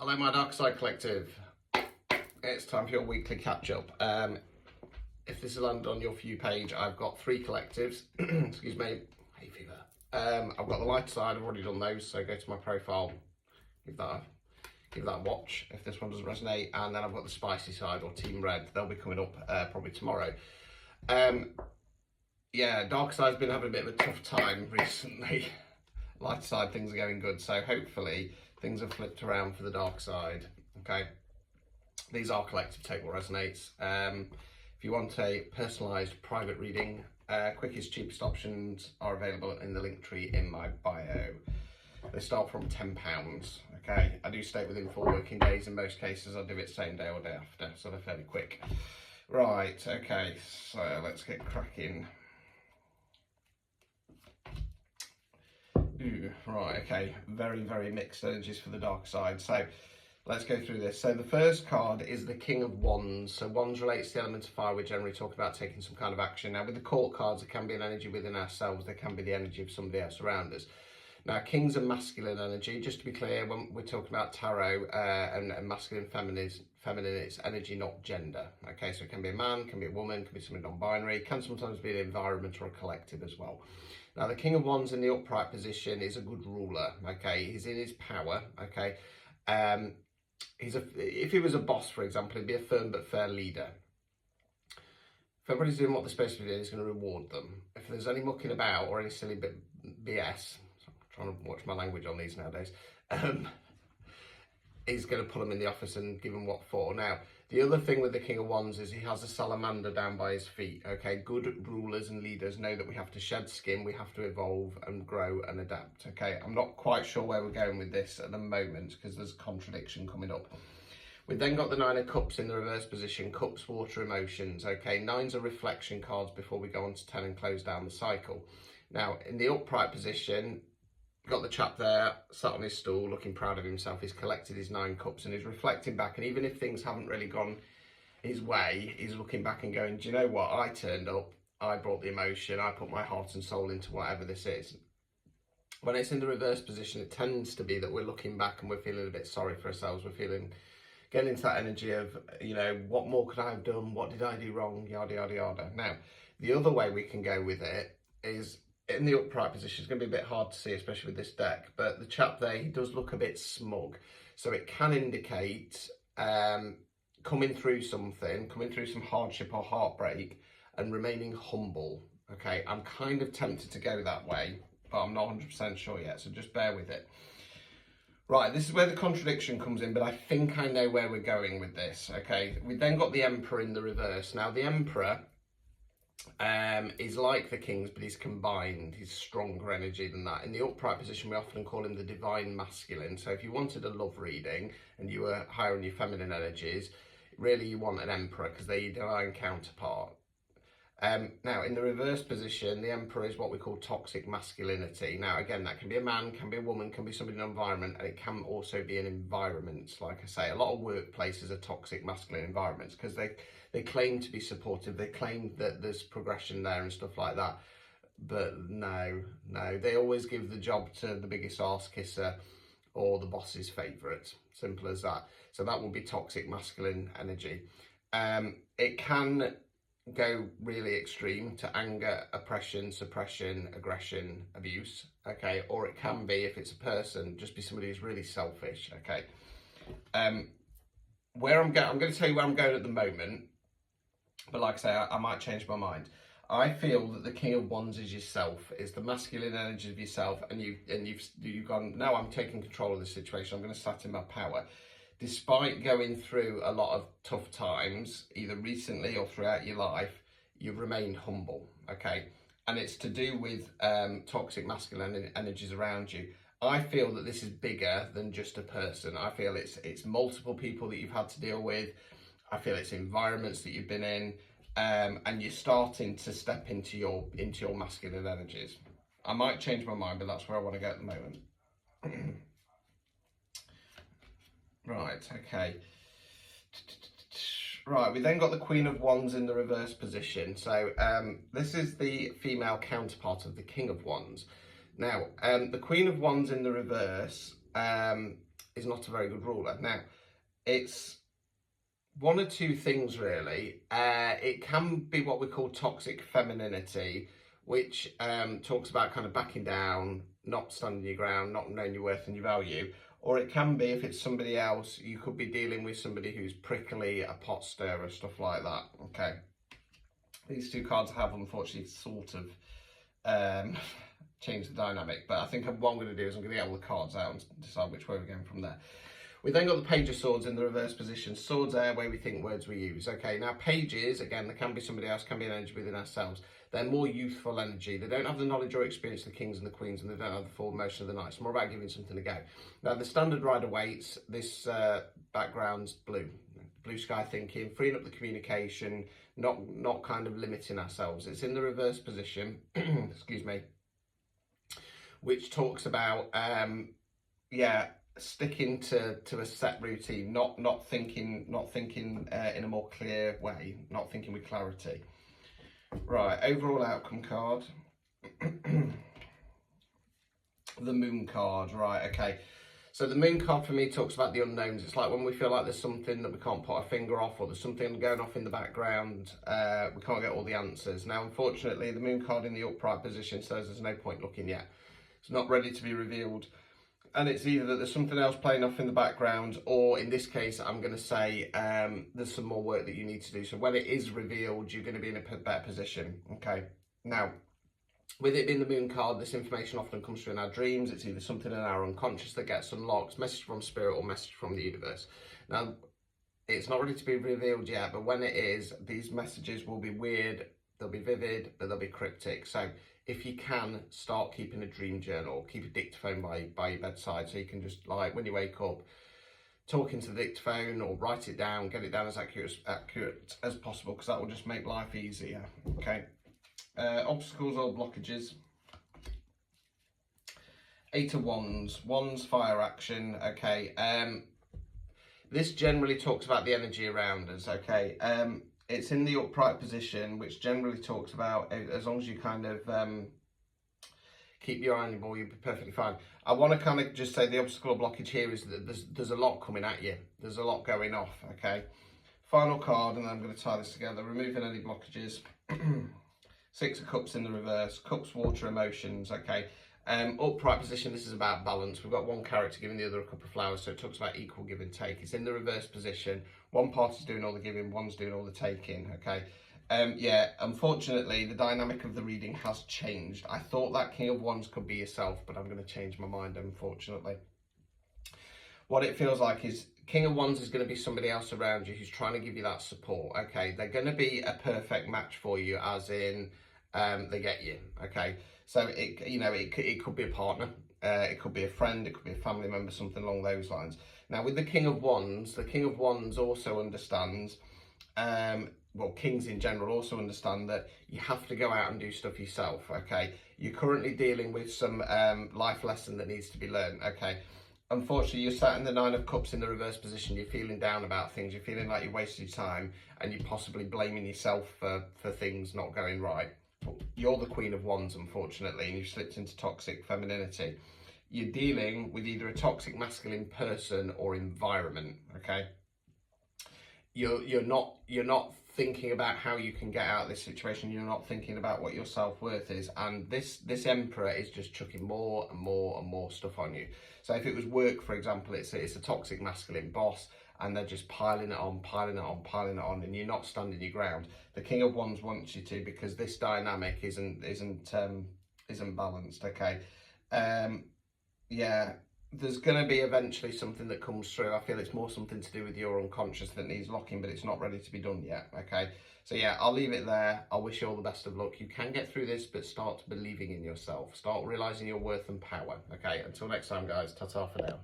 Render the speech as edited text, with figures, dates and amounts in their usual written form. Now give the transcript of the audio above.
Hello my Dark Side Collective. It's time for your weekly catch up. If this has landed on your For You page, I've got 3 collectives. Excuse me, hay fever. I've got the light side, I've already done those, so go to my profile, give that a watch if this one doesn't resonate. And then I've got the spicy side, or Team Red. They'll be coming up probably tomorrow. Yeah, Dark Side's been having a bit of a tough time recently. Light side, things are going good, so hopefully things have flipped around for the dark side. Okay, these are collective, take what resonates. If you want a personalised private reading, quickest, cheapest options are available in the link tree in my bio. They start from £10. Okay, I do state within 4 working days. In most cases, I'll do it same day or day after, so they're fairly quick. Right, okay, so let's get cracking. Right, okay, very mixed energies for the dark side. So let's go through this. So the first card is the King of Wands. So Wands relates to the element of fire. We generally talk about taking some kind of action. Now with the court cards, there can be an energy within ourselves. There can be the energy of somebody else around us. Now King's a masculine energy. Just to be clear, when we're talking about tarot and masculine, feminine, it's energy, not gender. Okay, so it can be a man, can be a woman, can be something non-binary, can sometimes be an environment or a collective as well. Now, the King of Wands in the upright position is a good ruler, okay? He's in his power, okay? If he was a boss, for example, he'd be a firm but fair leader. If everybody's doing what they're supposed to be doing, he's going to reward them. If there's any mucking about or any silly BS, I'm trying to watch my language on these nowadays, he's going to put them in the office and give them what for. Now, the other thing with the King of Wands is he has a salamander down by his feet, okay? Good rulers and leaders know that we have to shed skin, we have to evolve and grow and adapt, okay? I'm not quite sure where we're going with this at the moment because there's a contradiction coming up. We've then got the 9 of Cups in the reverse position, Cups, water, emotions, okay? 9s are reflection cards before we go on to 10 and close down the cycle. Now, in the upright position, got the chap there, sat on his stool, looking proud of himself. He's collected his 9 cups and he's reflecting back. And even if things haven't really gone his way, he's looking back and going, do you know what? I turned up, I brought the emotion, I put my heart and soul into whatever this is. When it's in the reverse position, it tends to be that we're looking back and we're feeling a bit sorry for ourselves. We're getting into that energy of, you know, what more could I have done? What did I do wrong? Yada, yada, yada. Now, the other way we can go with it is, in the upright position, it's going to be a bit hard to see, especially with this deck, but the chap there, he does look a bit smug. So it can indicate coming through some hardship or heartbreak and remaining humble, okay? I'm kind of tempted to go that way, but I'm not 100% sure yet, so just bear with it. Right, this is where the contradiction comes in, but I think I know where we're going with this, okay? We then got the Emperor in the reverse. Now, the Emperor is like the Kings, but he's combined. He's stronger energy than that. In the upright position, we often call him the divine masculine. So if you wanted a love reading and you were higher in your feminine energies, really you want an Emperor because they're your divine counterpart. Now, in the reverse position, the Emperor is what we call toxic masculinity. Now, again, that can be a man, can be a woman, can be somebody in an environment, and it can also be an environment. Like I say, a lot of workplaces are toxic masculine environments because they claim to be supportive, they claim that there's progression there and stuff like that. But no, they always give the job to the biggest arse kisser or the boss's favourite. Simple as that. So that will be toxic masculine energy. It can go really extreme to anger, oppression, suppression, aggression, abuse, okay? Or it can be, if it's a person, just be somebody who's really selfish, okay? Where I'm going to tell you where I'm going at the moment, but like I say, I might change my mind. I feel that the King of Wands is yourself, is the masculine energy of yourself, and you've gone, no, I'm taking control of the situation, I'm going to sat in my power. Despite going through a lot of tough times, either recently or throughout your life, you've remained humble, okay? And it's to do with toxic masculine energies around you. I feel that this is bigger than just a person. I feel it's multiple people that you've had to deal with. I feel it's environments that you've been in, and you're starting to step into your masculine energies. I might change my mind, but that's where I want to go at the moment. Right, okay. Right, we then got the Queen of Wands in the reverse position. So this is the female counterpart of the King of Wands. Now, the Queen of Wands in the reverse is not a very good ruler. Now, it's one or two things really. It can be what we call toxic femininity, which talks about kind of backing down, not standing your ground, not knowing your worth and your value. Or it can be, if it's somebody else, you could be dealing with somebody who's prickly, a pot stirrer, stuff like that. Okay. These two cards I have, unfortunately, sort of changed the dynamic. But I think what I'm going to do is I'm going to get all the cards out and decide which way we're going from there. We then got the Page of Swords in the reverse position. Swords are where we think, words we use. Okay, now pages, again, there can be somebody else, can be an energy within ourselves. They're more youthful energy. They don't have the knowledge or experience of the kings and the queens, and they don't have the full emotion of the knights. It's more about giving something a go. Now, the standard rider weights, this background's blue. Blue sky thinking, freeing up the communication, not kind of limiting ourselves. It's in the reverse position, excuse me, which talks about, sticking to a set routine, not thinking in a more clear way, not thinking with clarity. Right, overall outcome card. The Moon card, right, okay. So the Moon card for me talks about the unknowns. It's like when we feel like there's something that we can't put our finger off, or there's something going off in the background, we can't get all the answers. Now, unfortunately, the Moon card in the upright position says there's no point looking yet. It's not ready to be revealed. And it's either that there's something else playing off in the background, or in this case, I'm going to say there's some more work that you need to do. So when it is revealed, you're going to be in a better position. Okay. Now, with it being the Moon card, this information often comes through in our dreams. It's either something in our unconscious that gets unlocked, message from spirit or message from the universe. Now, it's not ready to be revealed yet, but when it is, these messages will be weird, they'll be vivid, but they'll be cryptic. So if you can, start keeping a dream journal, keep a dictaphone by your bedside, so you can just, like, when you wake up, talk into the dictaphone or write it down, get it down as accurate as possible, because that will just make life easier. Okay. Obstacles or blockages. 8 of Wands, Wands fire action. Okay. This generally talks about the energy around us. Okay. It's in the upright position, which generally talks about, as long as you kind of keep your eye on the ball, you'll be perfectly fine. I want to kind of just say the obstacle or blockage here is that there's a lot coming at you. There's a lot going off, okay? Final card, and then I'm going to tie this together. Removing any blockages. 6 of Cups in the reverse. Cups, water, emotions, okay? Upright position, this is about balance. We've got one character giving the other a cup of flowers, so it talks about equal give and take. It's in the reverse position. One party's doing all the giving, one's doing all the taking, okay? Unfortunately, the dynamic of the reading has changed. I thought that King of Wands could be yourself, but I'm going to change my mind, unfortunately. What it feels like is King of Wands is going to be somebody else around you who's trying to give you that support, okay? They're going to be a perfect match for you, as in they get you, okay? So it could be a partner, it could be a friend, it could be a family member, something along those lines. Now, with the King of Wands also understands, well, kings in general also understand that you have to go out and do stuff yourself, okay? You're currently dealing with some life lesson that needs to be learned, okay? Unfortunately, you're sat in the 9 of Cups in the reverse position. You're feeling down about things. You're feeling like you're wasting your time, and you're possibly blaming yourself for things not going right. But you're the Queen of Wands, unfortunately, and you've slipped into toxic femininity. You're dealing with either a toxic masculine person or environment, okay? You're not thinking about how you can get out of this situation. You're not thinking about what your self-worth is, and this Emperor is just chucking more and more and more stuff on you. So if it was work, for example, it's a toxic masculine boss, and they're just piling it on, and you're not standing your ground. The King of Wands wants you to, because this dynamic isn't balanced, okay? Yeah, there's going to be eventually something that comes through. I feel it's more something to do with your unconscious that needs locking, but it's not ready to be done yet, okay? So yeah, I'll leave it there. I wish you all the best of luck. You can get through this, but start believing in yourself. Start realising your worth and power, okay? Until next time, guys, ta-ta for now.